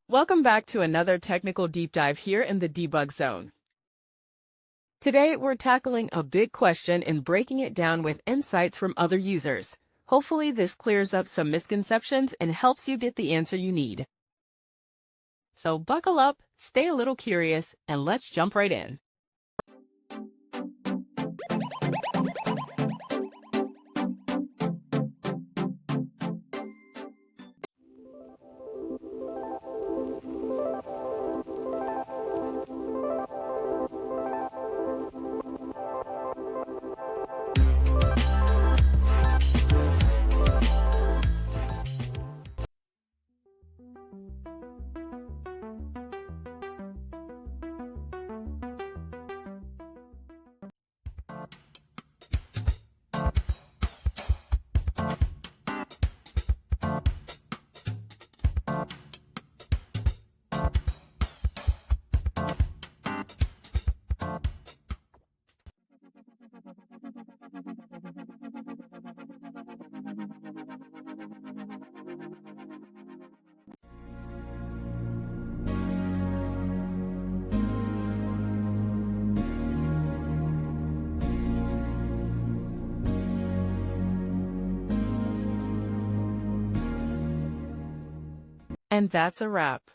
Welcome back to another technical deep dive here in the debug zone. Today, we're tackling a big question and breaking it down with insights from other users. Hopefully, this clears up some misconceptions and helps you get the answer you need. So buckle up, stay a little curious, and let's jump right in. And that's a wrap.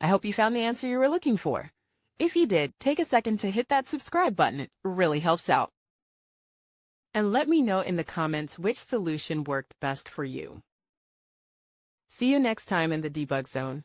I hope you found the answer you were looking for. If you did, take a second to hit that subscribe button. It really helps out. And let me know in the comments which solution worked best for you. See you next time in the debug zone.